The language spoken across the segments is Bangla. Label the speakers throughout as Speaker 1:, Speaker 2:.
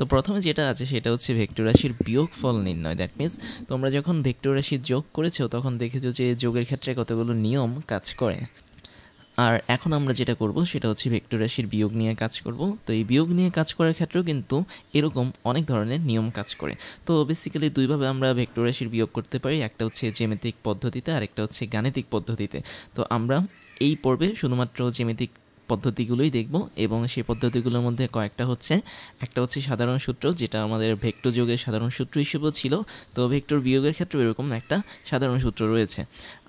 Speaker 1: তো প্রথমে যেটা আছে সেটা হচ্ছে ভেক্টর রাশির বিয়োগফল নির্ণয়। দ্যাট মিনস তোমরা যখন ভেক্টর রাশি যোগ করেছো তখন দেখেছো যে যোগের ক্ষেত্রে কতগুলো নিয়ম কাজ করে। আর এখন আমরা যেটা করব সেটা হচ্ছে ভেক্টর রাশির বিয়োগ নিয়ে কাজ করব। তো এই বিয়োগ নিয়ে কাজ করার ক্ষেত্রেও কিন্তু এরকম অনেক ধরনের নিয়ম কাজ করে। তো বেসিক্যালি দুইভাবে আমরা ভেক্টর রাশির বিয়োগ করতে পারি, একটা হচ্ছে জ্যামিতিক পদ্ধতিতে আর একটা হচ্ছে গাণিতিক পদ্ধতিতে। তো আমরা এই পর্বে শুধুমাত্র জ্যামিতিক পদ্ধতিগুলোই দেখব এবং সেই পদ্ধতিগুলোর মধ্যে কয়েকটা হচ্ছে, একটা হচ্ছে সাধারণ সূত্র যেটা আমাদের ভেক্টর যোগের সাধারণ সূত্র হিসেবেও ছিল, তো ভেক্টর বিয়োগের ক্ষেত্রে এরকম একটা সাধারণ সূত্র রয়েছে।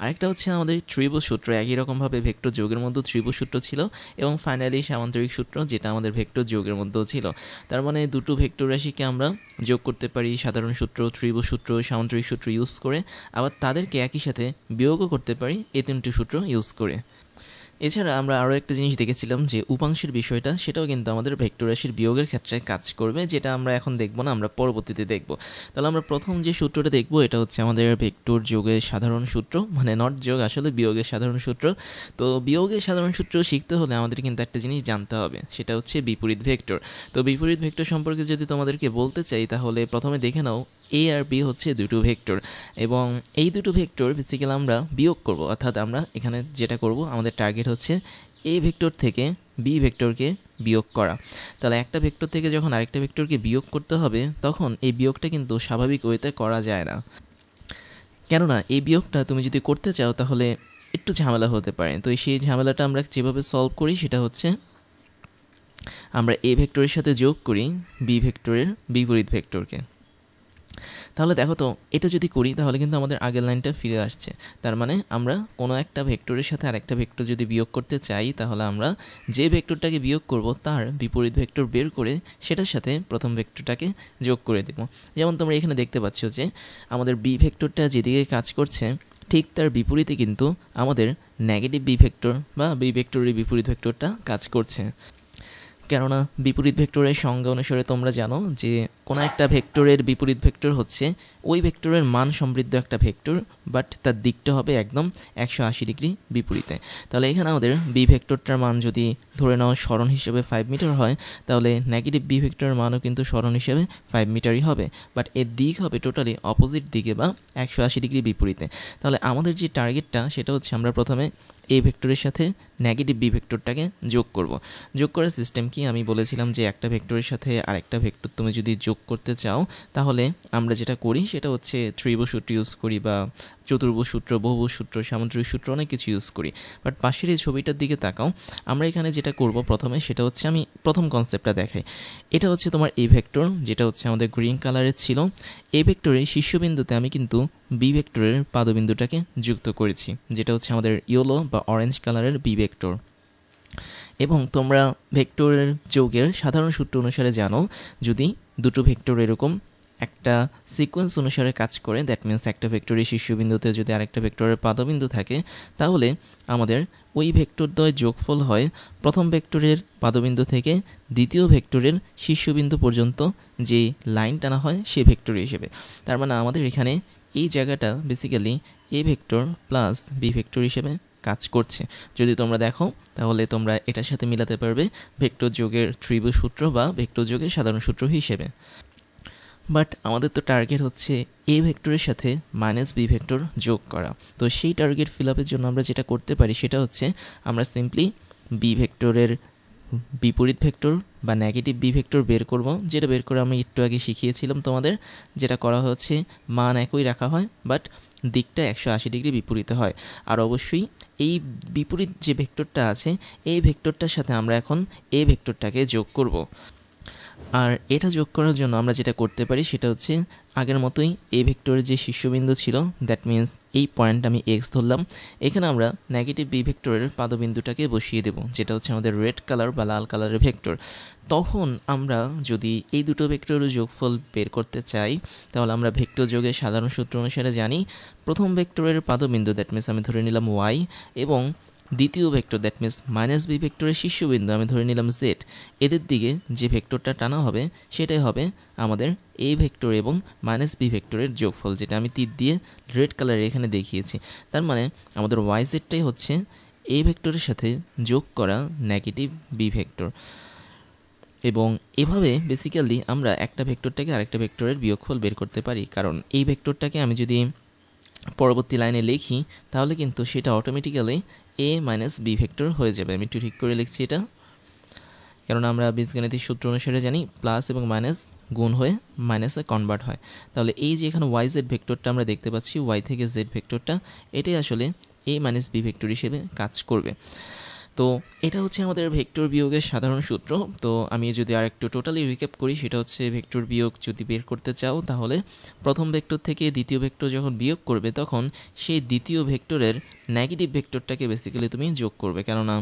Speaker 1: আরেকটা হচ্ছে আমাদের ত্রিভুজ সূত্র, একই রকমভাবে ভেক্টর যোগের মধ্যে ত্রিভুজ সূত্র ছিল, এবং ফাইনালি সামান্তরিক সূত্র যেটা আমাদের ভেক্টর যোগের মধ্যেও ছিল। তার মানে দুটো ভেক্টর রাশিকে আমরা যোগ করতে পারি সাধারণ সূত্র, ত্রিভুজ সূত্র, সামান্তরিক সূত্র ইউজ করে, আবার তাদেরকে একই সাথে বিয়োগও করতে পারি এই তিনটি সূত্র ইউজ করে। এছাড়া আমরা আরও একটা জিনিস দেখেছিলাম যে উপাংশের বিষয়টা, সেটাও কিন্তু আমাদের ভেক্টর রাশির বিয়োগের ক্ষেত্রে কাজ করবে, যেটা আমরা এখন দেখব না, আমরা পরবর্তীতে দেখব। তাহলে আমরা প্রথম যে সূত্রটা দেখব এটা হচ্ছে আমাদের ভেক্টর যোগের সাধারণ সূত্র, মানে নট যোগ, আসলে বিয়োগের সাধারণ সূত্র। তো বিয়োগের সাধারণ সূত্র শিখতে হলে আমাদের কিন্তু একটা জিনিস জানতে হবে, সেটা হচ্ছে বিপরীত ভেক্টর। তো বিপরীত ভেক্টর সম্পর্কে যদি তোমাদেরকে বলতে চাই তাহলে প্রথমে দেখে নাও এ আর বি হচ্ছে দুটো ভেক্টর, এবং এই দুটো ভেক্টর বেসিক্যালি আমরা বিয়োগ করব, অর্থাৎ আমরা এখানে যেটা করব আমাদের টার্গেট হচ্ছে এ ভেক্টর থেকে বি ভেক্টরকে বিয়োগ করা। তাহলে একটা ভেক্টর থেকে যখন আরেকটা ভেক্টরকে বিয়োগ করতে হবে তখন এই বিয়োগটা কিন্তু স্বাভাবিক ওয়েতে করা যায় না, কেননা এই বিয়োগটা তুমি যদি করতে চাও তাহলে একটু ঝামেলা হতে পারে। তো সেই ঝামেলাটা আমরা যেভাবে সলভ করি সেটা হচ্ছে আমরা এ ভেক্টরের সাথে যোগ করি বি ভেক্টরের বিপরীত ভেক্টরকে। তাহলে দেখো তো এটা যদি করি তাহলে কিন্তু আমাদের আগের লাইনটা ফিরে আসছে। তার মানে আমরা কোনো একটা ভেক্টরের সাথে আরেকটা ভেক্টর যদি বিয়োগ করতে চাই তাহলে আমরা যে ভেক্টরটাকে বিয়োগ করব তার বিপরীত ভেক্টর বের করে সেটার সাথে প্রথম ভেক্টরটাকে যোগ করে দেব। যেমন তোমরা এখানে দেখতে পাচ্ছ যে আমাদের বি ভেক্টরটা যেদিকে কাজ করছে ঠিক তার বিপরীতে কিন্তু আমাদের নেগেটিভ বি ভেক্টর বা বি ভেক্টরের বিপরীত ভেক্টরটা কাজ করছে। কেননা বিপরীত ভেক্টরের সংজ্ঞা অনুসারে তোমরা জানো যে কোনো একটা ভেক্টরের বিপরীত ভেক্টর হচ্ছে ওই ভেক্টরের মান সমৃদ্ধ একটা ভেক্টর, বাট তার দিকটা হবে একদম 180 ডিগ্রি বিপরীতে। তাহলে এখানে আমাদের বি ভেক্টরটার মান যদি ধরে নাও সরণ হিসেবে 5 মিটার হয়, তাহলে নেগেটিভ বি ভেক্টরের মানও কিন্তু সরণ হিসেবে 5 মিটারই হবে, বাট এর দিক হবে টোটালি অপোজিট দিকে বা 180 ডিগ্রি বিপরীতে। তাহলে আমাদের যে টার্গেটটা সেটা হচ্ছে আমরা প্রথমে এই ভেক্টরের সাথে নেগেটিভ বি ভেক্টরটাকে যোগ করব। যোগ করার সিস্টেম কি আমি বলেছিলাম যে একটা ভেক্টরের সাথে আরেকটা ভেক্টর তুমি যদি যোগ করতে চাও তাহলে আমরা যেটা করি সেটা হচ্ছে ত্রিভুজ সূত্র ইউজ করি বা চতুর্ভুজ সূত্র, বহুভুজ সূত্র, সামান্তরিক সূত্র অনেক কিছু ইউজ করি। বাট পাশের এই ছবিটার দিকে তাকাও, আমরা এখানে যেটা করব প্রথমে সেটা হচ্ছে আমি প্রথম কনসেপ্টটা দেখাই। এটা হচ্ছে তোমার এই ভেক্টর, যেটা হচ্ছে আমাদের গ্রিন কালারের ছিল। এই ভেক্টরের শীর্ষবিন্দুতে আমি কিন্তু বি ভেক্টরের পাদবিন্দুটাকে যুক্ত করেছি, যেটা হচ্ছে আমাদের ইয়েলো বা অরেঞ্জ কালারের বি ভেক্টর। এবং তোমরা ভেক্টরের যোগের সাধারণ সূত্র অনুসারে জানো যদি দুটো ভেক্টর এরকম একটা সিকোয়েন্স অনুসারে কাজ করে, দ্যাট মিনস একটা ভেক্টরের শীর্ষবিন্দুতে যদি আরেকটা ভেক্টরের পাদবিন্দু থাকে তাহলে আমাদের ওই ভেক্টরদ্বয় যোগফল হয় প্রথম ভেক্টরের পাদবিন্দু থেকে দ্বিতীয় ভেক্টরের শীর্ষবিন্দু পর্যন্ত যে লাইন টানা হয় সেই ভেক্টর হিসেবে। তার মানে আমাদের এখানে এই জায়গাটা basically A vector plus B vector হিসেবে কাজ করছে। যদি তোমরা দেখো তাহলে তোমরা এটার সাথে মিলাতে পারবে ভেক্টর যোগের ত্রিভুজ সূত্র বা ভেক্টর যোগের সাধারণ সূত্র হিসেবে। বাট আমাদের তো টার্গেট হচ্ছে এ ভেক্টরের সাথে মাইনাস বি ভেক্টর যোগ করা। তো সেই টার্গেট ফিল আপের জন্য আমরা যেটা করতে পারি সেটা হচ্ছে আমরা সিম্পলি বি ভেক্টরের বিপরীত ভেক্টর বা নেগেটিভ বি ভেক্টর বের করব, যেটা বের করে আমি একটু আগে শিখিয়েছিলাম তোমাদের। যেটা করা হচ্ছে মান একই রাখা হয় বাট দিকটা 180 ডিগ্রি বিপরীতে হয়। আর অবশ্যই এই বিপরীত যে ভেক্টরটা আছে এই ভেক্টরটার সাথে আমরা এখন এই ভেক্টরটাকে যোগ করব। আর এটা যোগ করার জন্য আমরা যেটা করতে পারি সেটা হচ্ছে আগের মতোই এ ভেক্টরের যে শীর্ষবিন্দু ছিল, দ্যাট মিন্স এই পয়েন্ট আমি এক্স ধরলাম, এখানে আমরা নেগেটিভ বি ভেক্টরের পাদবিন্দুটাকে বসিয়ে দেব, যেটা হচ্ছে আমাদের রেড কালার বা লাল কালারের ভেক্টর। তখন আমরা যদি এই দুটো ভেক্টরের যোগফল বের করতে চাই তাহলে আমরা ভেক্টর যোগের সাধারণ সূত্র অনুসারে জানি প্রথম ভেক্টরের পাদবিন্দু, দ্যাট মিন্স আমি ধরে নিলাম ওয়াই, এবং দ্বিতীয় vector that means minus B ভেক্টরের শীর্ষবিন্দু আমি ধরে নিলাম জেড, এদের দিকে যে ভেক্টরটা টানা হবে সেটাই হবে আমাদের এ ভেক্টর এবং মাইনাস বি ভেক্টরের যোগফল, যেটা আমি তীর দিয়ে রেড কালারে এখানে দেখিয়েছি। তার মানে আমাদের ওয়াই জেডটাই হচ্ছে এ ভেক্টরের সাথে যোগ করা নেগেটিভ বি ভেক্টর। এবং এভাবে বেসিক্যালি আমরা একটা ভেক্টরটাকে আরেকটা ভেক্টরের বিয়োগফল বের করতে পারি, কারণ এই ভেক্টরটাকে আমি যদি পরবর্তী লাইনে লিখি তাহলে কিন্তু সেটা automatically a minus B vector হয়ে যাবে। আমি একটু ঠিক করে লিখছি এটা, কারণ আমরা বীজগণিতের সূত্র অনুসারে জানি প্লাস এবং মাইনাস গুণ হয়ে মাইনাসে কনভার্ট হয়। তাহলে এই যে এখানে ওয়াই জেড ভেক্টরটা আমরা দেখতে পাচ্ছি, ওয়াই থেকে জেড ভেক্টরটা, এটাই আসলে a মাইনাস বি ভেক্টর হিসেবে কাজ করবে। তো এটা হচ্ছে আমাদের ভেক্টর বিয়োগের সাধারণ সূত্র। তো আমি যদি আর একটু টোটালি রিক্যাপ করি, সেটা হচ্ছে ভেক্টর বিয়োগ যদি বের করতে চাও তাহলে প্রথম ভেক্টর থেকে দ্বিতীয় ভেক্টর যখন বিয়োগ করবে তখন সেই দ্বিতীয় ভেক্টরের নেগেটিভ ভেক্টরটাকে বেসিক্যালি তুমি যোগ করবে, কেননা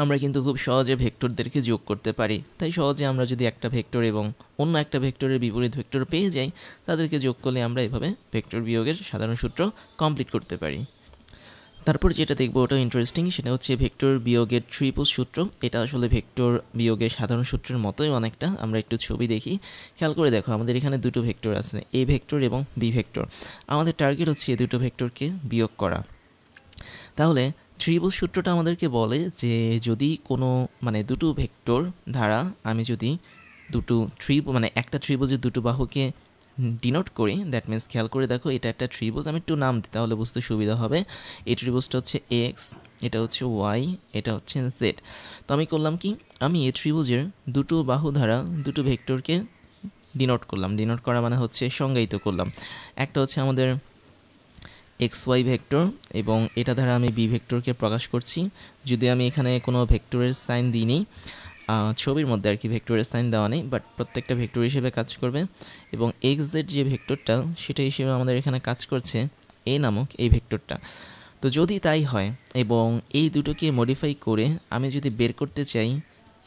Speaker 1: আমরা কিন্তু খুব সহজে ভেক্টরদেরকে যোগ করতে পারি। তাই সহজে আমরা যদি একটা ভেক্টর এবং অন্য একটা ভেক্টরের বিপরীত ভেক্টর পেয়ে যাই, তাদেরকে যোগ করলে আমরা এভাবে ভেক্টর বিয়োগের সাধারণ সূত্র কমপ্লিট করতে পারি। তারপর যেটা দেখবো ওটা ইন্টারেস্টিং, সেটা হচ্ছে ভেক্টর বিয়োগের ত্রিভুজ সূত্র। এটা আসলে ভেক্টর বিয়োগের সাধারণ সূত্রের মতোই অনেকটা। আমরা একটু ছবি দেখি, খেয়াল করে দেখো আমাদের এখানে দুটো ভেক্টর আছে, এ ভেক্টর এবং বি ভেক্টর। আমাদের টার্গেট হচ্ছে এই দুটো ভেক্টরকে বিয়োগ করা। তাহলে ত্রিভুজ সূত্রটা আমাদেরকে বলে যে যদি কোনো দুটো ভেক্টর দ্বারা আমি যদি একটা ত্রিভুজের দুটো বাহুকে ডিনোট করি, দ্যাট মিনস খেয়াল করে দেখো এটা একটা ত্রিভুজ, আমি একটু নাম দিই তাহলে বুঝতে সুবিধা হবে। এই ত্রিভুজটা হচ্ছে এক্স, এটা হচ্ছে ওয়াই, এটা হচ্ছে জেড। তো আমি করলাম কি, আমি এই ত্রিভুজের দুটো বাহু দ্বারা দুটো ভেক্টরকে ডিনোট করলাম। ডিনোট করা মানে হচ্ছে সংজ্ঞায়িত করলাম। একটা হচ্ছে আমাদের এক্স ওয়াই ভেক্টর এবং এটা দ্বারা আমি বি ভেক্টরকে প্রকাশ করছি। যদি আমি এখানে কোনো ভেক্টরের সাইন দিইনি, ছবির মধ্যে আর কি ভেক্টরের সাইন দেওয়া নেই, বাট প্রত্যেকটা ভেক্টর হিসেবে কাজ করবে। এবং এক্স জেড যে ভেক্টরটা সেটা হিসেবে আমাদের এখানে কাজ করছে এ নামক এই ভেক্টরটা। তো যদি তাই হয় এবং এই দুটোকে মডিফাই করে আমি যদি বের করতে চাই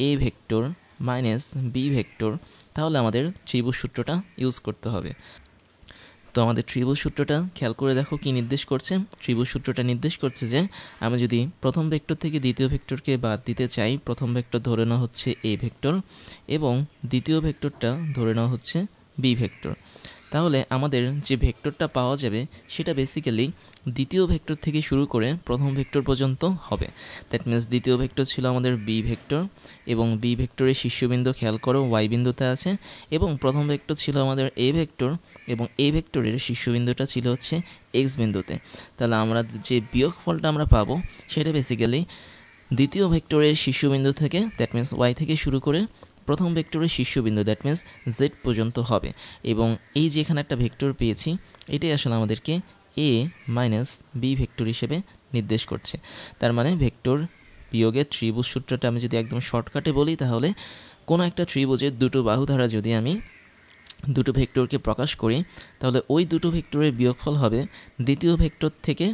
Speaker 1: A vector minus B vector, তাহলে আমাদের ত্রিভুজ সূত্রটা ইউজ করতে হবে। তো আমাদের ত্রিভুজ সূত্রটা খেয়াল করে দেখো কি নির্দেশ করছে। ত্রিভুজ সূত্রটা নির্দেশ করছে যে আমি যদি প্রথম ভেক্টর থেকে দ্বিতীয় ভেক্টরকে বাদ দিতে চাই, প্রথম ভেক্টর ধরে নেওয়া হচ্ছে এ ভেক্টর এবং দ্বিতীয় ভেক্টরটা ধরে নেওয়া হচ্ছে বি ভেক্টর। তাহলে আমাদের যে ভেক্টরটা পাওয়া যাবে সেটা বেসিক্যালি দ্বিতীয় ভেক্টর থেকে শুরু করে প্রথম ভেক্টর পর্যন্ত হবে। দ্যাট মিনস দ্বিতীয় ভেক্টর ছিল আমাদের বি ভেক্টর এবং বি ভেক্টরের শীর্ষবিন্দু খেয়াল করো ওয়াই বিন্দুতে আছে, এবং প্রথম ভেক্টর ছিল আমাদের এ ভেক্টর এবং এ ভেক্টরের শীর্ষবিন্দুটা ছিল হচ্ছে এক্স বিন্দুতে। তাহলে আমরা যে বিয়োগফলটা আমরা পাবো সেটা বেসিক্যালি দ্বিতীয় ভেক্টরের শীর্ষবিন্দু থেকে, দ্যাট মিনস ওয়াই থেকে শুরু করে প্রথম ভেক্টরের শীর্ষবিন্দু দ্যাট মিনস জেড পর্যন্ত হবে। এবং এই যে এখানে একটা ভেক্টর পেয়েছি, এটাই আসলে আমাদেরকে এ মাইনাস বি ভেক্টর হিসেবে নির্দেশ করছে। তার মানে ভেক্টর বিয়োগের ত্রিভুজ সূত্রটা আমি যদি একদম শর্টকাটে বলি, তাহলে কোনো একটা ত্রিভুজের দুটো বাহু দ্বারা যদি আমি দুটো ভেক্টরকে প্রকাশ করি, তাহলে ওই দুটো ভেক্টরের বিয়োগফল হবে দ্বিতীয় ভেক্টর থেকে,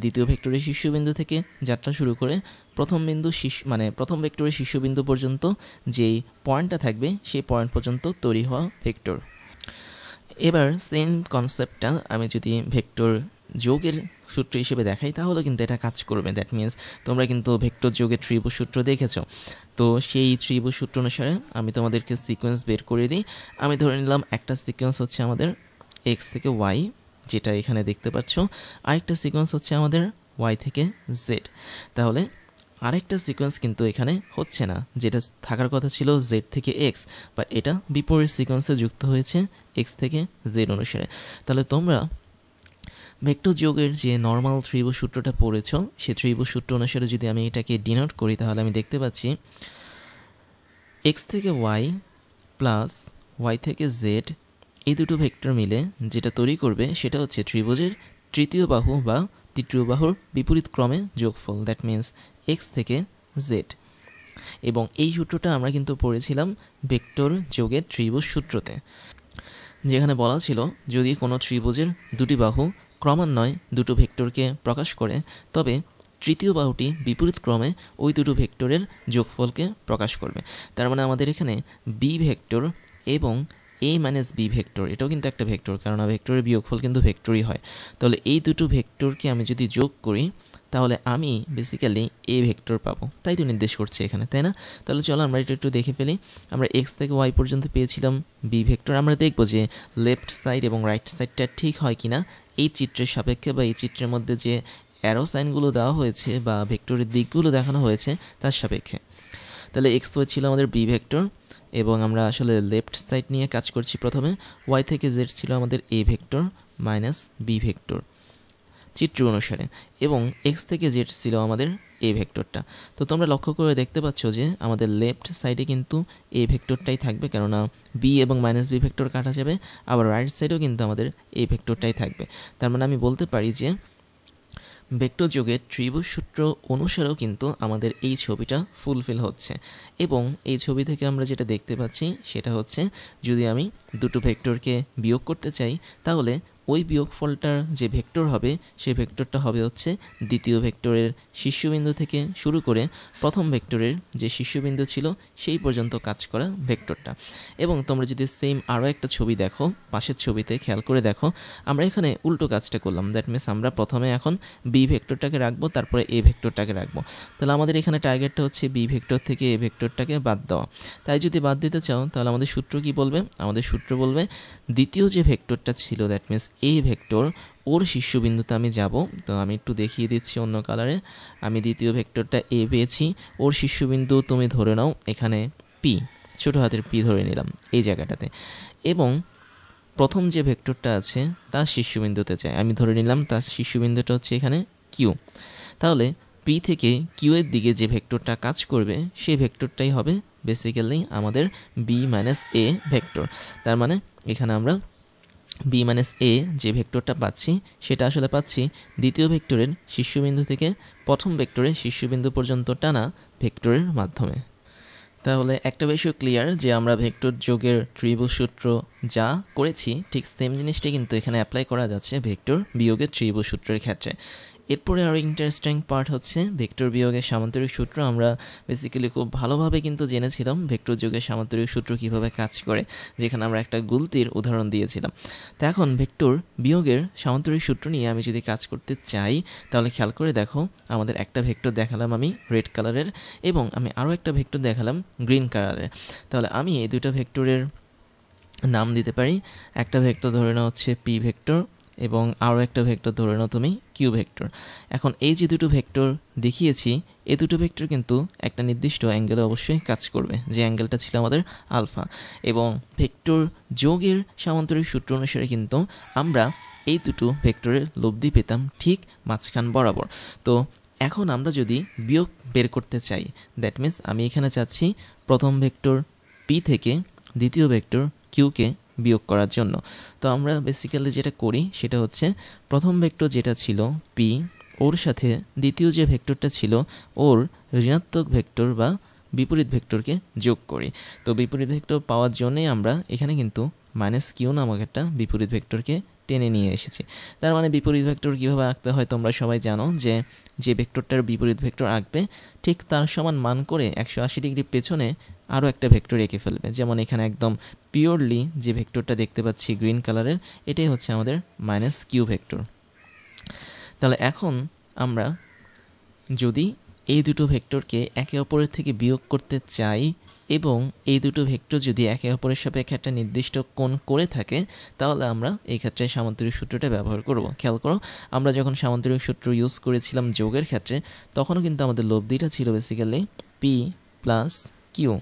Speaker 1: দ্বিতীয় ভেক্টরের শীর্ষবিন্দু থেকে যাত্রা শুরু করে প্রথম ভেক্টরের শীর্ষবিন্দু পর্যন্ত যেই পয়েন্টটা থাকবে সেই পয়েন্ট পর্যন্ত তৈরি হওয়া ভেক্টর। এবার সেম কনসেপ্টটা আমি যদি ভেক্টর যোগের সূত্র হিসেবে দেখাই তাহলে কিন্তু এটা কাজ করবে। দ্যাট মিনস তোমরা কিন্তু ভেক্টর যোগের ত্রিভুজ সূত্র দেখেছো। তো সেই ত্রিভুজ সূত্র অনুসারে আমি তোমাদেরকে সিকোয়েন্স বের করে দিই। আমি ধরে নিলাম একটা সিকোয়েন্স হচ্ছে আমাদের এক্স থেকে ওয়াই, যেটা এখানে দেখতে পাচ্ছ, আরেকটা সিকোয়েন্স হচ্ছে আমাদের ওয়াই থেকে জেড। তাহলে আরেকটা সিকোয়েন্স কিন্তু এখানে হচ্ছে না, যেটা থাকার কথা ছিল জেড থেকে এক্স, বা এটা বিপরীত সিকোয়েন্সে যুক্ত হয়েছে এক্স থেকে জেড অনুসারে। তাহলে তোমরা ভেক্টর যোগের যে নর্মাল ত্রিভুজ সূত্রটা পড়েছ, সেই ত্রিভুজ সূত্র অনুসারে যদি আমি এটাকে ডিনোট করি, তাহলে আমি দেখতে পাচ্ছি এক্স থেকে ওয়াই প্লাস ওয়াই থেকে জেড, এই দুটো ভেক্টর মিলে যেটা তৈরি করবে সেটা হচ্ছে ত্রিভুজের তৃতীয় বাহু বা তৃতীয় বাহুর বিপরীত ক্রমে যোগফল, দ্যাট মিনস এক্স থেকে জেড। এবং এই সূত্রটা আমরা কিন্তু পড়েছিলাম ভেক্টর যোগের ত্রিভুজ সূত্রতে, যেখানে বলা ছিল যদি কোনো ত্রিভুজের দুটি বাহু ক্রমান্বয়ে দুটো ভেক্টরকে প্রকাশ করে, তবে তৃতীয় বাহুটি বিপরীত ক্রমে ওই দুটো ভেক্টরের যোগফলকে প্রকাশ করবে। তার মানে আমাদের এখানে বি ভেক্টর এবং এ মাইনাস বি ভেক্টর, এটাও কিন্তু একটা ভেক্টর, কারণ ভেক্টরের বিয়োগফল কিন্তু ভেক্টরই হয়। তাহলে এই দুটো ভেক্টরকে আমি যদি যোগ করি তাহলে আমি বেসিক্যালি এ ভেক্টর পাবো, তাই তো নির্দেশ করছে এখানে, তাই না? তাহলে চলো আমরা এটা একটু দেখে ফেলি। আমরা এক্স থেকে ওয়াই পর্যন্ত পেয়েছিলাম বি ভেক্টর। আমরা দেখবো যে লেফট সাইড এবং রাইট সাইডটা ঠিক হয় কিনা এই চিত্রের সাপেক্ষে, বা এই চিত্রের মধ্যে যে অ্যারো সাইনগুলো দেওয়া হয়েছে বা ভেক্টরের দিকগুলো দেখানো হয়েছে তার সাপেক্ষে। তাহলে এক্স ওয়াই ছিল আমাদের বি ভেক্টর, এবং আমরা আসলে লেফট সাইড নিয়ে কাজ করছি প্রথমে। ওয়াই থেকে জেড ছিল আমাদের A vector minus B vector চিত্র অনুসারে, এবং এক্স থেকে জেড ছিল আমাদের এ ভেক্টরটা। তো তোমরা লক্ষ্য করে দেখতে পাচ্ছ যে আমাদের লেফট সাইডে কিন্তু এ ভেক্টরটাই থাকবে, কেননা বি এবং মাইনাস বি ভেক্টর কাটা যাবে, আবার রাইট সাইডেও কিন্তু আমাদের এ ভেক্টরটাই থাকবে। তার মানে আমি বলতে পারি যে ভেক্টর যোগের ত্রিভুজ সূত্র অনুসারেও কিন্তু আমাদের এই ছবিটা ফুলফিল হচ্ছে। এবং এই ছবি থেকে আমরা যেটা দেখতে পাচ্ছি সেটা হচ্ছে, যদি আমি দুটো ভেক্টরকে বিয়োগ করতে চাই তাহলে ওই বিয়োগফলটার যে ভেক্টর হবে সেই ভেক্টরটা হবে হচ্ছে দ্বিতীয় ভেক্টরের শীর্ষবিন্দু থেকে শুরু করে প্রথম ভেক্টরের যে শীর্ষবিন্দু ছিল সেই পর্যন্ত কাজ করা ভেক্টরটা। এবং তোমরা যদি সেম আরও একটা ছবি দেখো, পাশের ছবিতে খেয়াল করে দেখো, আমরা এখানে উল্টো কাজটা করলাম। দ্যাট মিনস আমরা প্রথমে এখন বি ভেক্টরটাকে রাখবো, তারপরে এ ভেক্টরটাকে রাখবো। তাহলে আমাদের এখানে টার্গেটটা হচ্ছে বি ভেক্টর থেকে এ ভেক্টরটাকে বাদ দেওয়া। তাই যদি বাদ দিতে চাও তাহলে আমাদের সূত্র কি বলবে? আমাদের সূত্র বলবে দ্বিতীয় যে ভেক্টরটা ছিল, দ্যাট মিনস এ ভেক্টর, ওর শীর্ষবিন্দুতে আমি যাব। তো আমি একটু দেখিয়ে দিচ্ছি অন্য কালারে। আমি দ্বিতীয় ভেক্টরটা এ পেয়েছি, ওর শীর্ষবিন্দু তুমি ধরে নাও এখানে পি, ছোটো হাতের পি ধরে নিলাম এই জায়গাটাতে, এবং প্রথম যে ভেক্টরটা আছে তার শীর্ষবিন্দুতে যায়, আমি ধরে নিলাম তার শীর্ষবিন্দুটা হচ্ছে এখানে কিউ। তাহলে পি থেকে কিউ এর দিকে যে ভেক্টরটা কাজ করবে সেই ভেক্টরটাই হবে বেসিক্যালি আমাদের বি মাইনাস এ ভেক্টর। তার মানে এখানে আমরা বি মাইনাস এ যে ভেক্টরটা পাচ্ছি সেটা আসলে পাচ্ছি দ্বিতীয় ভেক্টরের শীর্ষবিন্দু থেকে প্রথম ভেক্টরের শীর্ষবিন্দু পর্যন্ত টানা ভেক্টরের মাধ্যমে। তাহলে একটা বিষয় ক্লিয়ার যে আমরা ভেক্টর যোগের ত্রিভুজ সূত্র যা করেছি ঠিক সেম জিনিসটাই কিন্তু এখানে অ্যাপ্লাই করা যাচ্ছে ভেক্টর বিয়োগের ত্রিভুজ সূত্রের ক্ষেত্রে। এরপরে আরও ইন্টারেস্টিং পার্ট হচ্ছে ভেক্টর বিয়োগের সামান্তরিক সূত্র। আমরা বেসিক্যালি খুব ভালোভাবে কিন্তু জেনেছিলাম ভেক্টর যোগের সামান্তরিক সূত্র কীভাবে কাজ করে, যেখানে আমরা একটা গুলতির উদাহরণ দিয়েছিলাম। তো এখন ভেক্টর বিয়োগের সামান্তরিক সূত্র নিয়ে আমি যদি কাজ করতে চাই তাহলে খেয়াল করে দেখো, আমাদের একটা ভেক্টর দেখালাম আমি রেড কালারের, এবং আমি আরও একটা ভেক্টর দেখালাম গ্রিন কালারের। তাহলে আমি এই দুটো ভেক্টরের নাম দিতে পারি। একটা ভেক্টর ধরে নেওয়া হচ্ছে পি ভেক্টর, এবং আরও একটা ভেক্টর ধরে নাও তুমি কিউ ভেক্টর। এখন এই যে দুটো ভেক্টর দেখিয়েছি, এই দুটো ভেক্টর কিন্তু একটা নির্দিষ্ট অ্যাঙ্গেলে অবশ্যই কাজ করবে, যে অ্যাঙ্গেলটা ছিল আমাদের আলফা। এবং ভেক্টর যোগের সামান্তরিক সূত্র অনুসারে কিন্তু আমরা এই দুটো ভেক্টরের লব্ধি পেতাম ঠিক মাঝখান বরাবর। তো এখন আমরা যদি বিয়োগ বের করতে চাই, দ্যাট মিনস আমি এখানে চাচ্ছি প্রথম ভেক্টর পি থেকে দ্বিতীয় ভেক্টর কিউকে বিয়োগ করার জন্য। তো আমরা বেসিক্যালি যেটা করি সেটা হচ্ছে প্রথম ভেক্টর যেটা ছিল পি, ওর সাথে দ্বিতীয় যে ভেক্টরটা ছিল ওর ঋণাত্মক ভেক্টর বা বিপরীত ভেক্টরকে যোগ করি। তো বিপরীত ভেক্টর পাওয়ার জন্যই আমরা এখানে কিন্তু মাইনাস কিউ নামক একটা বিপরীত ভেক্টরকে টেনে নিয়ে এসেছি। তার মানে বিপরীত ভেক্টর কীভাবে আঁকতে হয় তোমরা সবাই জানো, যে ভেক্টরটার বিপরীত ভেক্টর আঁকবে ঠিক তার সমান মান করে 180 ডিগ্রি পেছনে আরও একটা ভেক্টর এঁকে ফেলবে। যেমন এখানে একদম পিওরলি যে ভেক্টরটা দেখতে পাচ্ছি গ্রিন কালারের, এটাই হচ্ছে আমাদের মাইনাস কিউ ভেক্টর। তাহলে এখন আমরা যদি এই দুটো ভেক্টরকে একে অপরের থেকে বিয়োগ করতে চাই এবং এই দুটো ভেক্টর যদি একে অপরের সাপেক্ষে একটা নির্দিষ্ট কোণ করে থাকে, তাহলে আমরা এই ক্ষেত্রে সামান্তরিক সূত্রটা ব্যবহার করব। খেয়াল করো, আমরা যখন সামান্তরিক সূত্র ইউজ করেছিলাম যোগের ক্ষেত্রে, তখনও কিন্তু আমাদের লব্ধিটা ছিল basically P plus Q.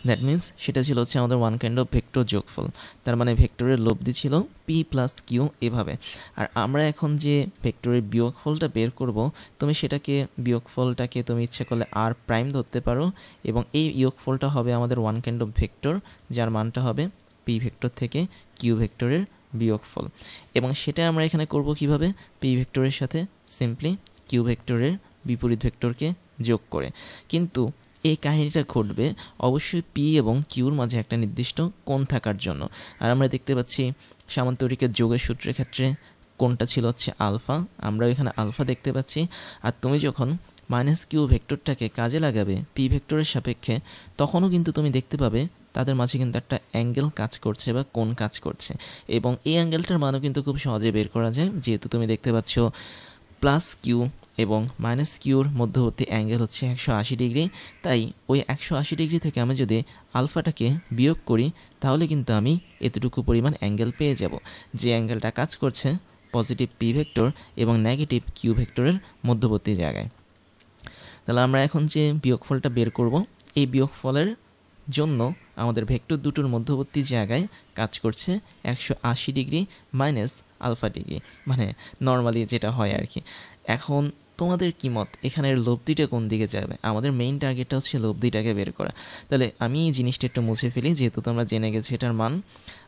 Speaker 1: That means সেটা ছিল হচ্ছে আমাদের ওয়ান কাইন্ড অফ ভেক্টর যোগফল। তার মানে ভেক্টরের লব্ধি ছিল পি প্লাস কিউ এভাবে। আর আমরা এখন যে ভেক্টরের বিয়োগফলটা বের করব, তুমি সেটাকে বিয়োগফলটাকে তুমি ইচ্ছে করলে আর প্রাইম ধরতে পারো, এবং এই বিয়োগফলটা হবে আমাদের ওয়ান কাইন্ড অফ ভেক্টর, যার মানটা হবে পি ভেক্টর থেকে কিউ ভেক্টরের বিয়োগফল। এবং সেটা আমরা এখানে করব কিভাবে? পি ভেক্টরের সাথে সিম্পলি কিউ ভেক্টরের বিপরীত ভেক্টরকে যোগ করে। কিন্তু এই কাহিনীটা ঘটবে অবশ্যই পি এবং কিউর মাঝে একটা নির্দিষ্ট কোণ থাকার জন্য। আর আমরা দেখতে পাচ্ছি সামান্তরিকের যোগের সূত্রের ক্ষেত্রে কোণটা ছিল হচ্ছে আলফা, আমরা এখানে আলফা দেখতে পাচ্ছি। আর তুমি যখন মাইনাস কিউ ভেক্টরটাকে কাজে লাগাবে পি ভেক্টরের সাপেক্ষে, তখনও কিন্তু তুমি দেখতে পাবে তাদের মাঝে কিন্তু একটা অ্যাঙ্গেল কাজ করছে বা কোণ কাজ করছে, এবং এই অ্যাঙ্গেলটার মানও কিন্তু খুব সহজে বের করা যায়। যেহেতু তুমি দেখতে পাচ্ছ প্লাস কিউ এবং মাইনাস কিউর মধ্যবর্তী অ্যাঙ্গেল হচ্ছে 180 ডিগ্রি, তাই ওই 180 ডিগ্রি থেকে আমি যদি আলফাটাকে বিয়োগ করি তাহলে কিন্তু আমি এতটুকু পরিমাণ অ্যাঙ্গেল পেয়ে যাব, যে অ্যাঙ্গেলটা কাজ করছে পজিটিভ পি ভেক্টর এবং নেগেটিভ কিউ ভেক্টরের মধ্যবর্তী জায়গায়। তাহলে আমরা এখন যে বিয়োগফলটা বের করব, এই বিয়োগফলের জন্য আমাদের ভেক্টর দুটোর মধ্যবর্তী জায়গায় কাজ করছে 180 ডিগ্রি মাইনাস আলফা ডিগ্রি, মানে নর্মালি যেটা হয় আর কি। এখন তোমাদের কি মত, এখানের লব্ধিটা কোন দিকে যাবে? আমাদের মেইন টার্গেটটা হচ্ছে লব্ধিটাকে বের করা। তাহলে আমি এই জিনিসটা একটু মুছে ফেলি, যেহেতু তোমরা জেনে গেছো এটার মান।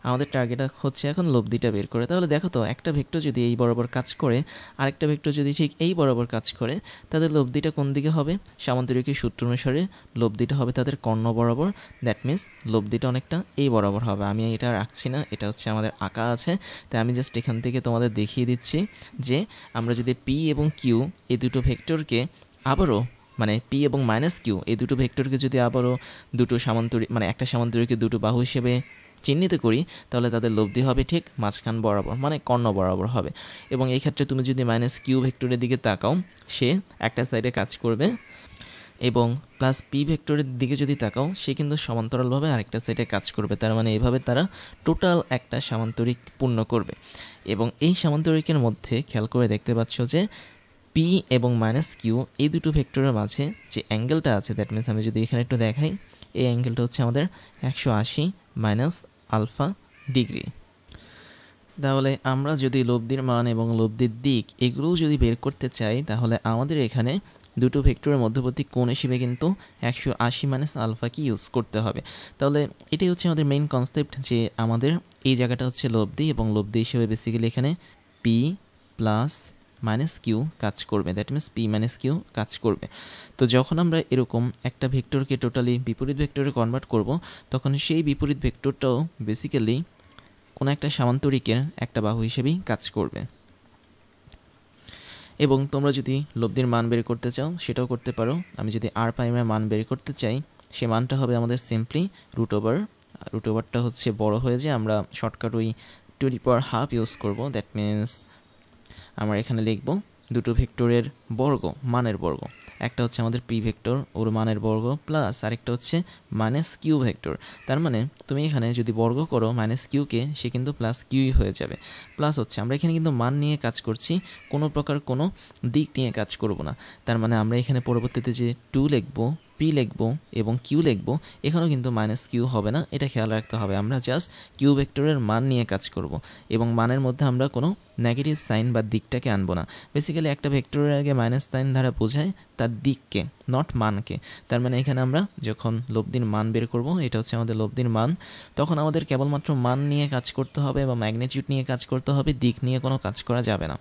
Speaker 1: আমাদের টার্গেট হচ্ছে এখন লব্ধিটা বের করে। তাহলে দেখো তো, একটা ভেক্টর যদি এই বরাবর কাজ করে, আরেকটা ভেক্টর যদি ঠিক এই বরাবর কাজ করে, তাদের লব্ধিটা কোন দিকে হবে? সামান্তরিকের সূত্র অনুসারে লব্ধিটা হবে তাদের কর্ণ বরাবর। দ্যাট মিনস লব্ধিটা অনেকটা এই বরাবর হবে। আমি এটা রাখছি না, এটা হচ্ছে আমাদের আঁকা আছে, তাই আমি জাস্ট এখান থেকে তোমাদের দেখিয়ে দিচ্ছি যে আমরা যদি পি এবং কিউ এই দুটো ভেক্টরকে আবারও, মানে পি এবং মাইনাস কিউ এই দুটো ভেক্টরকে যদি আবারও দুটো সামান্তরিক, মানে একটা সামান্তরিকে দুটো বাহু হিসেবে চিহ্নিত করি, তাহলে তাদের লব্ধি হবে ঠিক মাঝখান বরাবর, মানে কর্ণ বরাবর হবে। এবং এই ক্ষেত্রে তুমি যদি মাইনাস কিউ ভেক্টরের দিকে তাকাও, সে একটা সাইডে কাজ করবে, এবং প্লাস পি ভেক্টরের দিকে যদি তাকাও, সে কিন্তু সমান্তরালভাবে আরেকটা সাইডে কাজ করবে। তার মানে এইভাবে তারা টোটাল একটা সামান্তরিক পূর্ণ করবে। এবং এই সামান্তরিকের মধ্যে খেয়াল করে দেখতে পাচ্ছ যে পি এবং মাইনাস কিউ এই দুটো ভেক্টরের মাঝে যে অ্যাঙ্গেলটা আছে, দ্যাট মিনস আমি যদি এখানে একটু দেখাই, এই অ্যাঙ্গেলটা হচ্ছে আমাদের 180 মাইনাস আলফা ডিগ্রি। তাহলে আমরা যদি লব্ধির মান এবং লব্ধির দিক এগুলোও যদি বের করতে চাই, তাহলে আমাদের এখানে দুটো ভেক্টরের মধ্যবর্তী কোণ হিসেবে কিন্তু 180 মাইনাস আলফাকে ইউজ করতে হবে। তাহলে এটাই হচ্ছে আমাদের মেইন কনসেপ্ট, যে আমাদের এই জায়গাটা হচ্ছে লব্ধি, এবং লব্ধি হিসেবে বেসিক্যালি এখানে পি প্লাস মাইনাস কিউ কাজ করবে। That means P minus Q কাজ করবে। তো যখন আমরা এরকম একটা ভেক্টরকে টোটালি বিপরীত ভেক্টরে কনভার্ট করব, তখন সেই বিপরীত ভেক্টরটাও বেসিক্যালি কোনো একটা সামান্তরিকের একটা বাহু হিসেবেই কাজ করবে। এবং তোমরা যদি লব্ধির মান বের করতে চাও, সেটাও করতে পারো। আমি যদি আর প্রাইমের মান বের করতে চাই, সে মানটা হবে আমাদের সিম্পলি রুট ওভারটা হচ্ছে বড় হয়ে যায়, আমরা শর্টকাট ওই to the power half use করব। দ্যাট মিনস আমরা এখানে লিখব দুটো ভেক্টরের বর্গ, মানের বর্গ। একটা হচ্ছে আমাদের পি ভেক্টর, ওর মানের বর্গ, প্লাস আরেকটা হচ্ছে মাইনাস কিউ ভেক্টর। তার মানে তুমি এখানে যদি বর্গ করো মাইনাস কিউকে, সে কিন্তু প্লাস কিউই হয়ে যাবে। প্লাস হচ্ছে আমরা এখানে কিন্তু মান নিয়ে কাজ করছি, কোনো প্রকার কোনো দিক নিয়ে কাজ করব না। তার মানে আমরা এখানে পরবর্তীতে যে 2 লিখব, পি লিখব এবং কিউ লিখব, এখানেও কিন্তু মাইনাস কিউ হবে না, এটা খেয়াল রাখতে হবে। আমরা জাস্ট কিউ ভেক্টরের মান নিয়ে কাজ করব, এবং মানের মধ্যে আমরা কোনো নেগেটিভ সাইন বা দিকটাকে আনবো না। বেসিক্যালি একটা ভেক্টরের আগে মাইনাস সাইন দ্বারা বোঝায় তার দিককে, নট মানকে। তার মানে এখানে আমরা যখন লব্ধির মান বের করব, এটা হচ্ছে আমাদের লব্ধির মান, তখন আমাদের কেবলমাত্র মান নিয়ে কাজ করতে হবে বা ম্যাগনিটিউড নিয়ে কাজ করতে হবে, দিক নিয়ে কোনো কাজ করা যাবে না।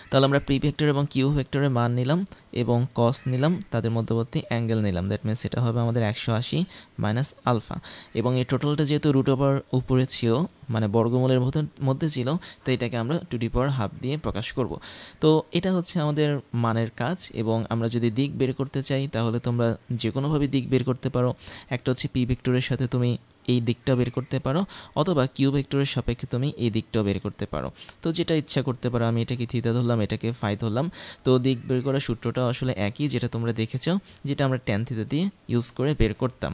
Speaker 1: তাহলে আমরা পি ভেক্টর এবং কিউ ভেক্টরের মান নিলাম এবং কস নিলাম, তাদের মধ্যবর্তী অ্যাঙ্গেল নিলাম। দ্যাট মিনস এটা হবে আমাদের 180 মাইনাস আলফা। এবং এই টোটালটা যেহেতু রুট ওভার উপরে ছিল, মানে বর্গমূলের মধ্যে ছিল, তো এটাকে আমরা টু দি পাওয়ার হাফ দিয়ে প্রকাশ করব। তো এটা হচ্ছে আমাদের মানের কাজ। এবং আমরা যদি দিক বের করতে চাই, তাহলে তোমরা যে কোনোভাবে দিক বের করতে পারো। একটা হচ্ছে পি ভেক্টরের সাথে তুমি এই দিকটা বের করতে পারো, অথবা কিউ ভেক্টরের সাপেক্ষে তুমি এই দিকটাও বের করতে পারো। তো যেটা ইচ্ছা করতে পারো। আমি এটাকে থিতা ধরলাম, এটাকে ফাই ধরলাম। তো দিক বের করার সূত্রটা আসলে একই, যেটা তোমরা দেখেছো, যেটা আমরা ট্যান থিতা দিয়ে ইউজ করে বের করতাম।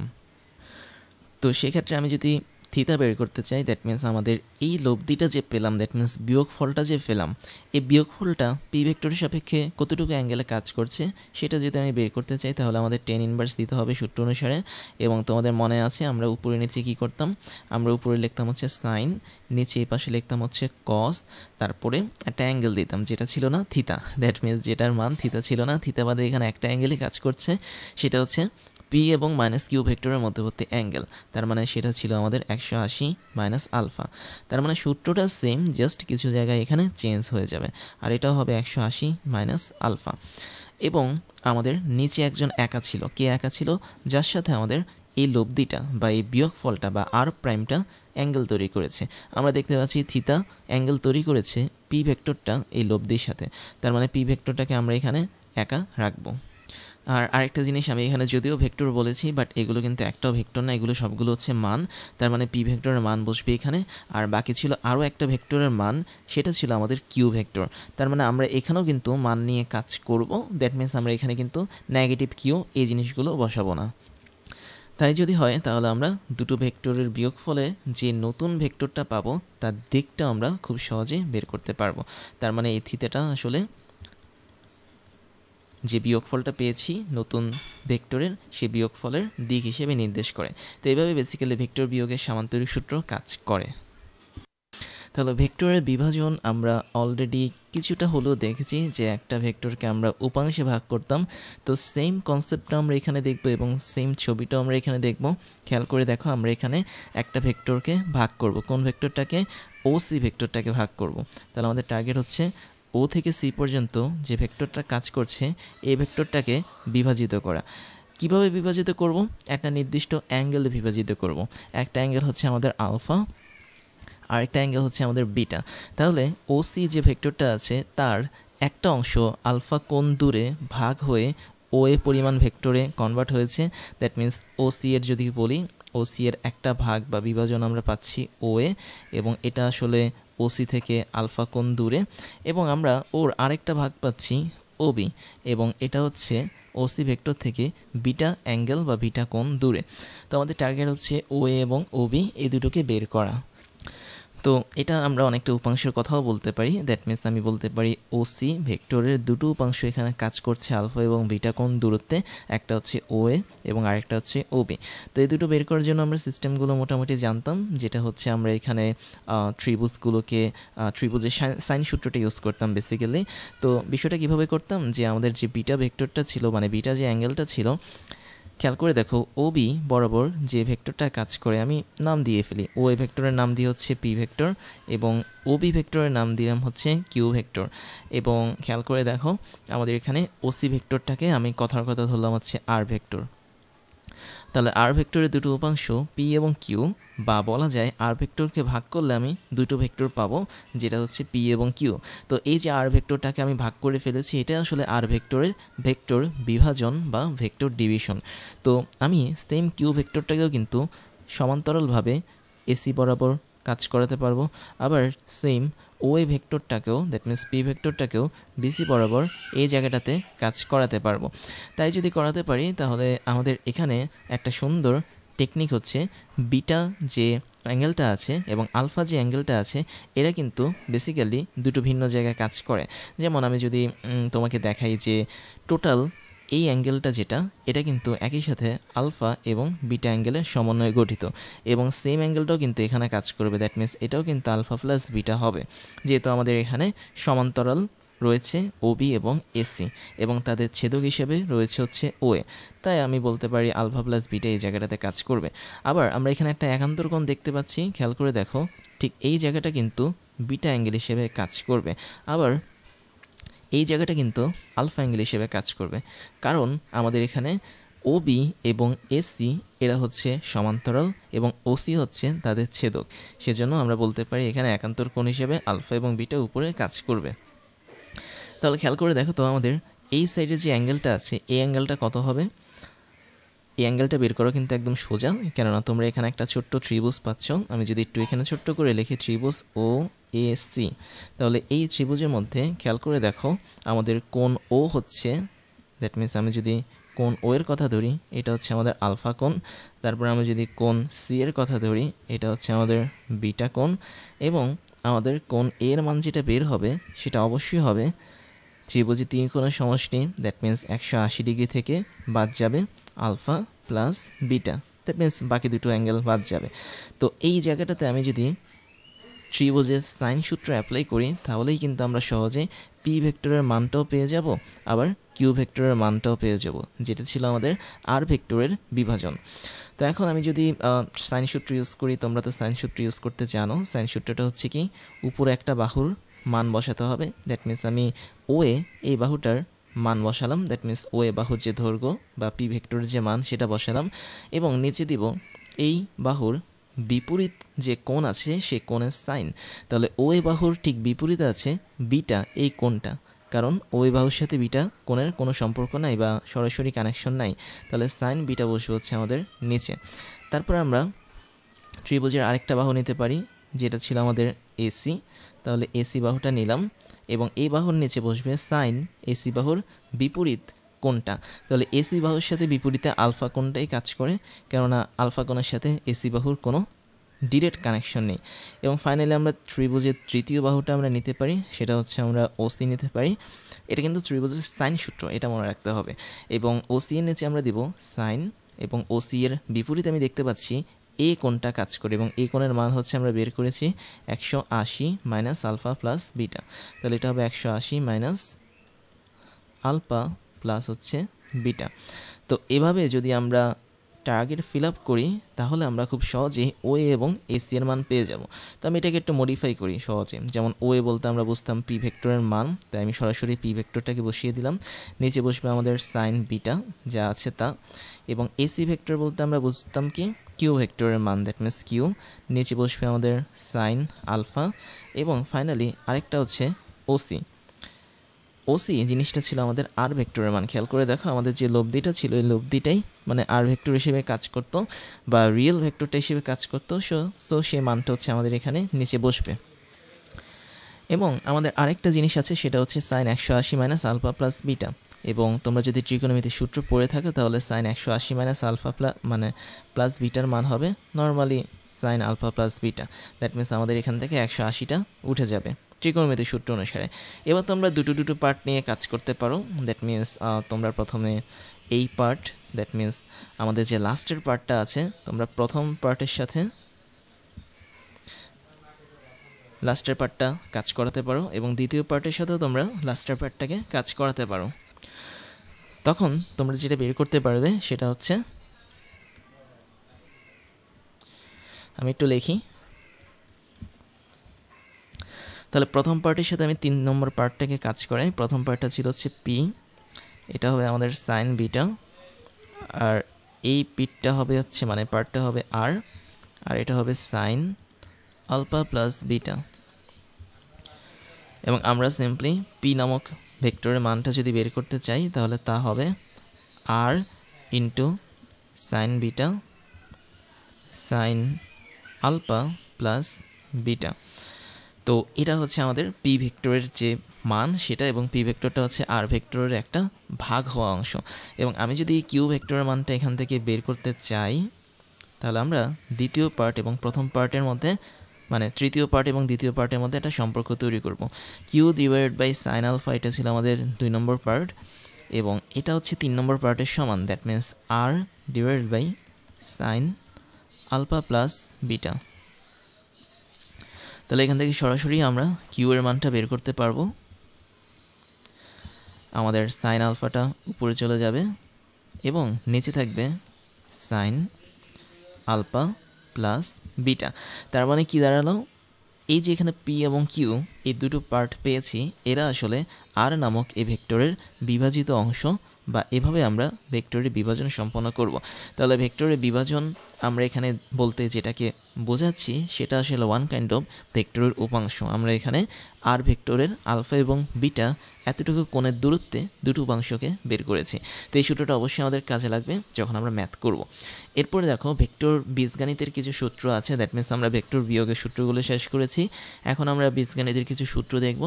Speaker 1: তো সেক্ষেত্রে আমি যদি থিতা বের করতে চাই, দ্যাট মিনস আমাদের এই লব্ধিটা যে পেলাম, দ্যাট মিনস বিয়োগফলটা যে পেলাম, এই বিয়োগফলটা পি ভেক্টরের সাপেক্ষে কতটুকু অ্যাঙ্গেলে কাজ করছে সেটা যদি আমি বের করতে চাই, তাহলে আমাদের টেন ইনভার্স দিতে হবে সূত্র অনুসারে। এবং তোমাদের মনে আছে আমরা উপরে নিচে কী করতাম? আমরা উপরে লিখতাম হচ্ছে সাইন, নিচে এই পাশে লিখতাম হচ্ছে কস, তারপরে একটা অ্যাঙ্গেল দিতাম যেটা ছিল না থিতা। দ্যাট মিনস যেটার মান থিতা ছিল না, থিতা বাদে এখানে একটা অ্যাঙ্গেলই কাজ করছে, সেটা হচ্ছে পি এবং মাইনাস কিউ ভেক্টরের মধ্যবর্তী অ্যাঙ্গেল। তার মানে সেটা ছিল আমাদের 180 মাইনাস আলফা। তার মানে সূত্রটা সেম, জাস্ট কিছু জায়গায় এখানে চেঞ্জ হয়ে যাবে। আর এটাও হবে 180 মাইনাস আলফা। এবং আমাদের নিচে একজন একা ছিল। কে একা ছিল? যার সাথে আমাদের এই লব্ধিটা বা এই বিয়োগফলটা বা আর প্রাইমটা অ্যাঙ্গেল তৈরি করেছে। আমরা দেখতে পাচ্ছি থিতা অ্যাঙ্গেল তৈরি করেছে পি ভেক্টরটা এই লব্ধির সাথে। তার মানে পি ভেক্টরটাকে আমরা এখানে একা রাখবো। আর আরেকটা জিনিস, আমি এখানে যদিও ভেক্টর বলেছি, বাট এগুলো কিন্তু একটাও ভেক্টর না, এগুলো সবগুলো হচ্ছে মান। তার মানে পি ভেক্টরের মান বসবে এখানে। আর বাকি ছিল আরও একটা ভেক্টরের মান, সেটা ছিল আমাদের কিউ ভেক্টর। তার মানে আমরা এখানেও কিন্তু মান নিয়ে কাজ করব। দ্যাট মিনস আমরা এখানে কিন্তু নেগেটিভ কিউ এই জিনিসগুলো বসাবো না। তাই যদি হয়, তাহলে আমরা দুটো ভেক্টরের বিয়োগফলে যে নতুন ভেক্টরটা পাবো, তার দিকটা আমরা খুব সহজে বের করতে পারবো। তার মানে এই থিতাটা আসলে যে বিয়োগফলটা পেয়েছি নতুন ভেক্টরের সেই বিয়োগফলের দিক হিসেবে নির্দেশ করে। তো এইভাবে বেসিক্যালি ভেক্টর বিয়োগের সামান্তরিক সূত্র কাজ করে। তাহলে ভেক্টরের বিভাজন আমরা অলরেডি কিছুটা হলেও দেখেছি যে একটা ভেক্টরকে আমরা উপাংশে ভাগ করতাম। তো সেম কনসেপ্টটা আমরা এখানে দেখব এবং সেম ছবিটাও আমরা এখানে দেখব। খেয়াল করে দেখো, আমরা এখানে একটা ভেক্টরকে ভাগ করব। কোন ভেক্টরটাকে? ও সি ভেক্টরটাকে ভাগ করব। তাহলে আমাদের টার্গেট হচ্ছে ও থেকে সি পর্যন্ত যে ভেক্টরটা কাজ করছে এই ভেক্টরটাকে বিভাজিত করা। কিভাবে বিভাজিত করব? একটা নির্দিষ্ট অ্যাঙ্গেলে বিভাজিত করব। একটা অ্যাঙ্গেল হচ্ছে আমাদের আলফা, আরেকটা অ্যাঙ্গেল হচ্ছে আমাদের বিটা। তাহলে ওসি যে ভেক্টরটা আছে তার একটা অংশ আলফা কোণ দূরে ভাগ হয়ে ও এ পরিমাণ ভেক্টরে কনভার্ট হয়েছে। দ্যাট মিন্স ওসি এর যদি বলি, ওসি এর একটা ভাগ বা বিভাজন আমরা পাচ্ছি ও এ, এবং এটা আসলে ওসি থেকে আলফা কোণ দূরে, এবং আমরা ওর আরেকটা ভাগ পাচ্ছি ওবি, এবং এটা হচ্ছে ওসি ভেক্টর থেকে বিটা অ্যাঙ্গেল বা বিটা কোণ দূরে। তো আমাদের টার্গেট হচ্ছে ও এ এবং ওবি এই দুটোকে বের করা। তো এটা আমরা অনেকটা উপাংশের কথাও বলতে পারি। দ্যাট মিনস আমি বলতে পারি ওসি ভেক্টরের দুটো উপাংশ এখানে কাজ করছে আলফা এবং বিটা কোণ দূরত্বে, একটা হচ্ছে ও এ এবং আরেকটা হচ্ছে ওবি। তো এই দুটো বের করার জন্য আমরা সিস্টেমগুলো মোটামুটি জানতাম, যেটা হচ্ছে আমরা এখানে ত্রিভুজের সাইন সূত্রটা ইউজ করতাম বেসিক্যালি। তো বিষয়টা কীভাবে করতাম, যে আমাদের যে বিটা ভেক্টরটা ছিল, মানে বিটা যে অ্যাঙ্গেলটা ছিল, খেয়াল করে দেখো ওবি বরাবর যে ভেক্টরটা কাজ করে, আমি নাম দিয়ে ফেলি। ও এ ভেক্টরের নাম দিয়ে হচ্ছে পি ভেক্টর এবং ওবি ভেক্টরের নাম দিলাম হচ্ছে কিউ ভেক্টর। এবং খেয়াল করে দেখো আমাদের এখানে ওসি ভেক্টরটাকে আমি কথার কথা ধরলাম হচ্ছে আর ভেক্টর। তাহলে আর ভেক্টরের দুটো উপাংশ পি এবং কিউ, বা বলা যায় আর ভেক্টরকে ভাগ করলে আমি দুটো ভেক্টর পাবো, যেটা হচ্ছে পি এবং কিউ। তো এই যে আর ভেক্টরটাকে আমি ভাগ করে ফেলেছি, এটা আসলে আর ভেক্টরের ভেক্টর বিভাজন বা ভেক্টর ডিভিশন। তো আমি সেম কিউ ভেক্টরটাকেও কিন্তু সমান্তরালভাবে এসি বরাবর কাজ করাতে পারবো, আবার সেম ও এ ভেক্টরটাকেও, দ্যাট মিন্স পি ভেক্টরটাকেও বিসি বরাবর এই জায়গাটাতে কাজ করাতে পারবো। তাই যদি করাতে পারি তাহলে আমাদের এখানে একটা সুন্দর টেকনিক হচ্ছে, বিটা যে অ্যাঙ্গেলটা আছে এবং আলফা যে অ্যাঙ্গেলটা আছে, এরা কিন্তু বেসিক্যালি দুটো ভিন্ন জায়গায় কাজ করে। যেমন আমি যদি তোমাকে দেখাই যে টোটাল এই অ্যাঙ্গেলটা যেটা, এটা কিন্তু একই সাথে আলফা এবং বিটা অ্যাঙ্গেলের সমন্বয়ে গঠিত, এবং সেম অ্যাঙ্গেলটাও কিন্তু এখানে কাজ করবে। দ্যাট মিন্স এটাও কিন্তু আলফা প্লাস বিটা হবে, যেহেতু আমাদের এখানে সমান্তরাল রয়েছে ওবি এবং এসি, এবং তাদের ছেদক হিসেবে রয়েছে হচ্ছে ওএ। তাই আমি বলতে পারি আলফা প্লাস বিটা এই জায়গাটাতে কাজ করবে। আবার আমরা এখানে একটা একান্তর কোণ দেখতে পাচ্ছি, খেয়াল করে দেখো, ঠিক এই জায়গাটা কিন্তু বিটা অ্যাঙ্গেল হিসেবে কাজ করবে, আবার এই জায়গাটা কিন্তু আলফা অ্যাঙ্গেল হিসেবে কাজ করবে, কারণ আমাদের এখানে ওবি এবং এসি এরা হচ্ছে সমান্তরাল এবং ওসি হচ্ছে তাদের ছেদক। সেজন্য আমরা বলতে পারি এখানে একান্তর কোণ হিসেবে আলফা এবং বিটা উপরে কাজ করবে। তাহলে খেয়াল করে দেখো তো, আমাদের এই সাইডে যে অ্যাঙ্গেলটা আছে এই অ্যাঙ্গেলটা কত হবে? এই অ্যাঙ্গেলটা বের করো কিন্তু একদম সোজা, কেননা তোমরা এখানে একটা ছোট্ট ত্রিভুজ পাচ্ছ। আমি যদি একটু এখানে ছোট্ট করে লিখি ত্রিভুজ ও এ সি, তাহলে এই ত্রিভুজের মধ্যে খেয়াল করে দেখো আমাদের কোণ ও হচ্ছে, দ্যাট মিনস আমি যদি কোণ ও এর কথা ধরি, এটা হচ্ছে আমাদের আলফা কোণ। তারপর আমি যদি কোণ সি এর কথা ধরি, এটা হচ্ছে আমাদের বিটা কোণ, এবং আমাদের কোণ এ এর মান যেটা বের হবে সেটা অবশ্যই হবে ত্রিভুজের তিন কোণের সমষ্টি। দ্যাট মিন্স 180 ডিগ্রি থেকে বাদ যাবে alpha plus beta, that means বাকি দুটো অ্যাঙ্গেল বাদ যাবে। তো এই জায়গাটাতে আমি যদি ত্রিভুজের সাইন সূত্র অ্যাপ্লাই করি, তাহলেই কিন্তু আমরা সহজে পি ভেক্টরের মানটাও পেয়ে যাব, আবার কিউ ভেক্টরের মানটাও পেয়ে যাব, যেটা ছিল আমাদের আর ভেক্টরের বিভাজন। তো এখন আমি যদি সাইন সূত্র ইউজ করি, তোমরা তো সাইন সূত্র ইউজ করতে জানো। সাইন সূত্রটা হচ্ছে কি, উপরে একটা বাহুর মান বসাতে হবে। দ্যাট মিন্স আমি ও এ এই বাহুটার মান বসালাম, দ্যাট মিন্স ও এ বাহুর যে দৈর্ঘ্য বা পি ভেক্টরের যে মান সেটা বসালাম, এবং নিচে দিব এই বাহুর বিপরীত যে কোণ আছে সেই কোণের সাইন। তাহলে ও এ বাহুর ঠিক বিপরীতে আছে বিটা এই কোণটা, কারণ ও এ বাহুর সাথে বিটা কোণের কোনো সম্পর্ক নাই বা সরাসরি কানেকশন নাই। তাহলে সাইন বিটা বসবে হচ্ছে আমাদের নিচে। তারপর আমরা ত্রিভুজের আরেকটা বাহু নিতে পারি, যেটা ছিল আমাদের এসি। তাহলে এসি বাহুটা নিলাম, এবং এই বাহুর নিচে বসবে সাইন এসি বাহুর বিপরীত কোণটা। তাহলে এসি বাহুর সাথে বিপরীতে আলফা কোণটাই কাজ করে, কেননা আলফা কোণের সাথে এসি বাহুর কোনো ডিরেক্ট কানেকশন নেই। এবং ফাইনালি আমরা ত্রিভুজের তৃতীয় বাহুটা আমরা নিতে পারি, সেটা হচ্ছে আমরা ওসি নিতে পারি। এটা কিন্তু ত্রিভুজের সাইন সূত্র, এটা মনে রাখতে হবে। এবং ওসি এর নিচে আমরা দিব সাইন, এবং ওসি এর বিপরীতে আমি দেখতে পাচ্ছি এ কোণটা কাজ করে, এবং এই কোণের মান হচ্ছে আমরা বের করেছি 180 মাইনাস আলফা প্লাস বিটা। তাহলে এটা হবে 180 মাইনাস আলফা প্লাস হচ্ছে বিটা। তো এভাবে যদি আমরা টার্গেট ফিল আপ করি তাহলে আমরা খুব সহজেই ওএ এবং এসি এর মান পেয়ে যাব। তো আমি এটাকে একটু মডিফাই করি সহজে। যেমন ওএ বলতে আমরা বুঝতাম পি ভেক্টরের মান, তাই আমি সরাসরি পি ভেক্টরটাকে বসিয়ে দিলাম। নিচে বসবে আমাদের সাইন বিটা যা আছে তা। এবং এসি ভেক্টর বলতে আমরা বুঝতাম কি কিউ ভেক্টরের মান, দ্যাট মিনস কিউ। নিচে বসবে আমাদের সাইন আলফা। এবং ফাইনালি আরেকটা হচ্ছে ওসি। ওসি জিনিসটা ছিল আমাদের আর ভেক্টরের মান। খেয়াল করে দেখো আমাদের যে লব্ধিটা ছিল এই লব্ধিটাই মানে আর ভেক্টর হিসেবে কাজ করত বা রিয়েল ভেক্টরটা হিসেবে কাজ করতো। সো সেই মানটা হচ্ছে আমাদের এখানে নিচে বসবে। এবং আমাদের আরেকটা জিনিস আছে, সেটা হচ্ছে sine 180 minus alpha plus beta. এবং তোমরা যদি ত্রিকোণমিতির সূত্র পড়ে থাকো তাহলে সাইন 180 মাইনাস আলফা প্লাস বিটার মান হবে normally sine alpha plus beta. That means আমাদের এখান থেকে 180টা উঠে যাবে ত্রিকোণমিতির সূত্র অনুসারে। এবার তোমরা দুটো পার্ট নিয়ে কাজ করতে পারো। দ্যাট মিনস তোমরা প্রথমে এই পার্ট, দ্যাট মিনস আমাদের যে লাস্টের পার্টটা আছে, তোমরা প্রথম পার্টের সাথে লাস্টের পার্টটা কাজ করাতে পারো এবং দ্বিতীয় পার্টের সাথেও তোমরা লাস্টের পার্টটাকে কাজ করাতে পারো। তখন তোমরা যেটা বের করতে পারবে সেটা হচ্ছে, আমি একটু লিখি। তাহলে প্রথম পার্টের সাথে আমি 3 নম্বর পার্টটাকে কাজ করাই। প্রথম পার্টটা ছিল হচ্ছে পি, এটা হবে আমাদের সাইন বিটা, আর এই পিটা হবে হচ্ছে মানে পার্টটা হবে আর এটা হবে সাইন আলফা প্লাস বিটা। এবং আমরা সিম্পলি পি নামক ভেক্টরের মানটা যদি বের করতে চাই তাহলে তা হবে আর into sine beta sine alpha plus beta. তো এটা হচ্ছে আমাদের পি ভেক্টরের যে মান সেটা, এবং পি ভেক্টরটা হচ্ছে আর ভেক্টরের একটা ভাগ হওয়া অংশ। এবং আমি যদি কিউ ভেক্টরের মানটা এখান থেকে বের করতে চাই তাহলে আমরা দ্বিতীয় পার্ট এবং প্রথম পার্টের মধ্যে মানে তৃতীয় পার্ট এবং দ্বিতীয় পার্টের মধ্যে একটা সম্পর্ক তৈরি করব। Q divided by sine alpha এটা ছিল আমাদের 2 নম্বর পার্ট, এবং এটা হচ্ছে 3 নম্বর পার্টের সমান। That means R divided by sine alpha plus beta. তাহলে এখান থেকে সরাসরি আমরা কিউ এর মানটা বের করতে পারবো। আমাদের সাইন আলফাটা উপরে চলে যাবে এবং নিচে থাকবে সাইন আলফা প্লাস বিটা। তার মানে কি দাঁড়ালো, এই যে এখানে পি এবং কিউ এই দুটো পার্ট পেয়েছি, এরা আসলে আর নামক এই ভেক্টরের বিভাজিত অংশ, বা এভাবে আমরা ভেক্টরের বিভাজন সম্পন্ন করব। তাহলে ভেক্টরের বিভাজন আমরা এখানে বলতে যেটাকে বোঝাচ্ছি সেটা আসলে ওয়ান কাইন্ড অফ ভেক্টরের উপাংশ। আমরা এখানে আর ভেক্টরের আলফা এবং বিটা এতটুকু কোণের দূরত্বে দুটো উপাংশকে বের করেছি। তো এই সূত্রটা অবশ্যই আমাদের কাজে লাগবে যখন আমরা ম্যাথ করব। এরপরে দেখো ভেক্টর বীজগণিতের কিছু সূত্র আছে। দ্যাট মিনস আমরা ভেক্টর বিয়োগের সূত্রগুলো শেষ করেছি, এখন আমরা বীজগণিতের কিছু সূত্র দেখব।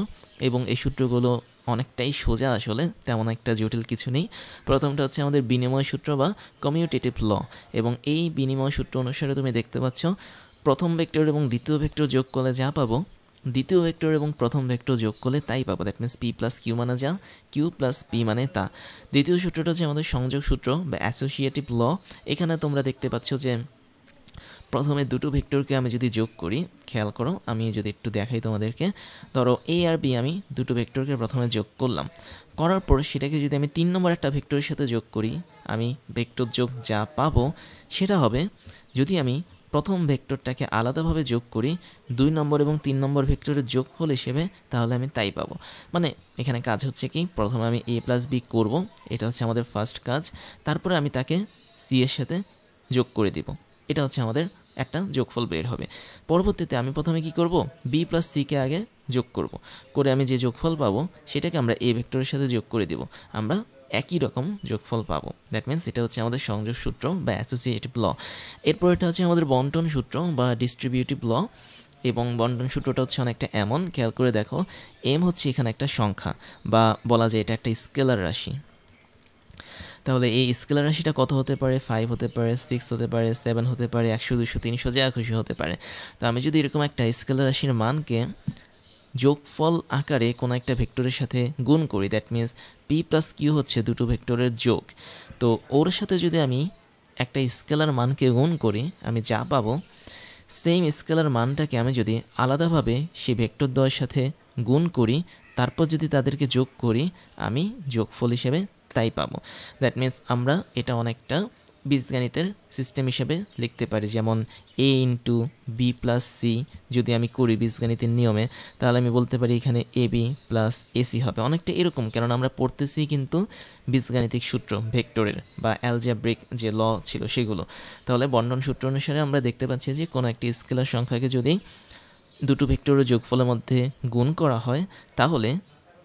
Speaker 1: এবং এই সূত্রগুলো অনেকটাই সোজা, আসলে তেমন একটা জটিল কিছু নেই। প্রথমটা হচ্ছে আমাদের বিনিময় সূত্র বা কমিউটেটিভ ল। এবং এই বিনিময় সূত্র অনুসারে তুমি দেখতে পাচ্ছ প্রথম ভেক্টর এবং দ্বিতীয় ভেক্টর যোগ করলে যা পাবো, দ্বিতীয় ভেক্টর এবং প্রথম ভেক্টর যোগ করলে তাই পাবো। That means P plus Q মানে যা, কিউ প্লাস পি মানে তা। দ্বিতীয় সূত্রটা হচ্ছে আমাদের সংযোগ সূত্র বা অ্যাসোসিয়েটিভ ল। এখানে তোমরা দেখতে পাচ্ছ যে প্রথমে দুটো ভেক্টরকে আমি যদি যোগ করি, খেয়াল করো আমি যদি একটু দেখাই তোমাদেরকে, ধরো এ আর বি আমি দুটো ভেক্টরকে প্রথমে যোগ করলাম, করার পর সেটাকে যদি আমি 3 নম্বর একটা ভেক্টরের সাথে যোগ করি, আমি ভেক্টর যোগ যা পাবো সেটা হবে, যদি আমি প্রথম ভেক্টরটাকে আলাদাভাবে যোগ করি 2 নম্বর এবং 3 নম্বর ভেক্টরের যোগফল হিসেবে, তাহলে আমি তাই পাবো। মানে এখানে কাজ হচ্ছে কি, প্রথমে আমি এ প্লাস বি করবো, এটা হচ্ছে আমাদের ফার্স্ট কাজ। তারপরে আমি তাকে সি এর সাথে যোগ করে দিব, এটা হচ্ছে আমাদের একটা যোগফল বের হবে। পরবর্তীতে আমি প্রথমে কি করব, বি প্লাস সিকে আগে যোগ করব, করে আমি যে যোগফল পাবো সেটাকে আমরা এ ভেক্টরের সাথে যোগ করে দিব, আমরা একই রকম যোগফল পাবো। দ্যাট মিনস এটা হচ্ছে আমাদের সংযোগ সূত্র বা অ্যাসোসিয়েটিভ ল। এরপর এটা হচ্ছে আমাদের বন্টন সূত্র বা ডিস্ট্রিবিউটিভ ল। এবং বন্টন সূত্রটা হচ্ছে অনেকটা এমন, খেয়াল করে দেখো, এম হচ্ছে এখানে একটা সংখ্যা বা বলা যায় এটা একটা স্কেলার রাশি। তাহলে এই স্কেলার রাশিটা কত হতে পারে? 5 হতে পারে, 6 হতে পারে, 7 হতে পারে, 100, 200, 300 যা খুশি হতে পারে। তো আমি যদি এরকম একটা স্কেলার রাশির মানকে যোগফল আকারে কোনো একটা ভেক্টরের সাথে গুণ করি, that means P plus Q হচ্ছে দুটো ভেক্টরের যোগ, তো ওর সাথে যদি আমি একটা স্কেলার মানকে গুণ করি, আমি যা পাবো সেম স্কেলার মানটাকে আমি যদি আলাদাভাবে সেই ভেক্টর দ্বয়ের সাথে গুণ করি, তারপর যদি তাদেরকে যোগ করি, আমি যোগফল হিসেবে তাই পাবো। দ্যাট মিন্স আমরা এটা অনেকটা বীজগণিতের সিস্টেম হিসেবে লিখতে পারি, যেমন এ ইন্টু বি প্লাস সি যদি আমি করি বীজগণিতের নিয়মে, তাহলে আমি বলতে পারি এখানে এ বি প্লাস এসি হবে, অনেকটা এরকম, কারণ আমরা পড়তেছি কিন্তু বীজগাণিতিক সূত্র ভেক্টরের বা অ্যালজেব্রিক যে ল ছিল সেগুলো। তাহলে বন্টন সূত্র অনুসারে আমরা দেখতে পাচ্ছি যে কোনো একটি স্কেলার সংখ্যাকে যদি দুটো ভেক্টরের যোগফলের মধ্যে গুণ করা হয়, তাহলে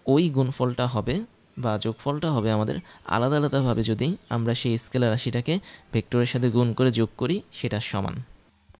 Speaker 1: ওই গুণফলটা হবে বা যোগফলটা হবে আমাদের আলাদা আলাদাভাবে যদি আমরা সেই স্কেলার রাশিটাকে ভেক্টরের সাথে গুণ করে যোগ করি সেটার সমান।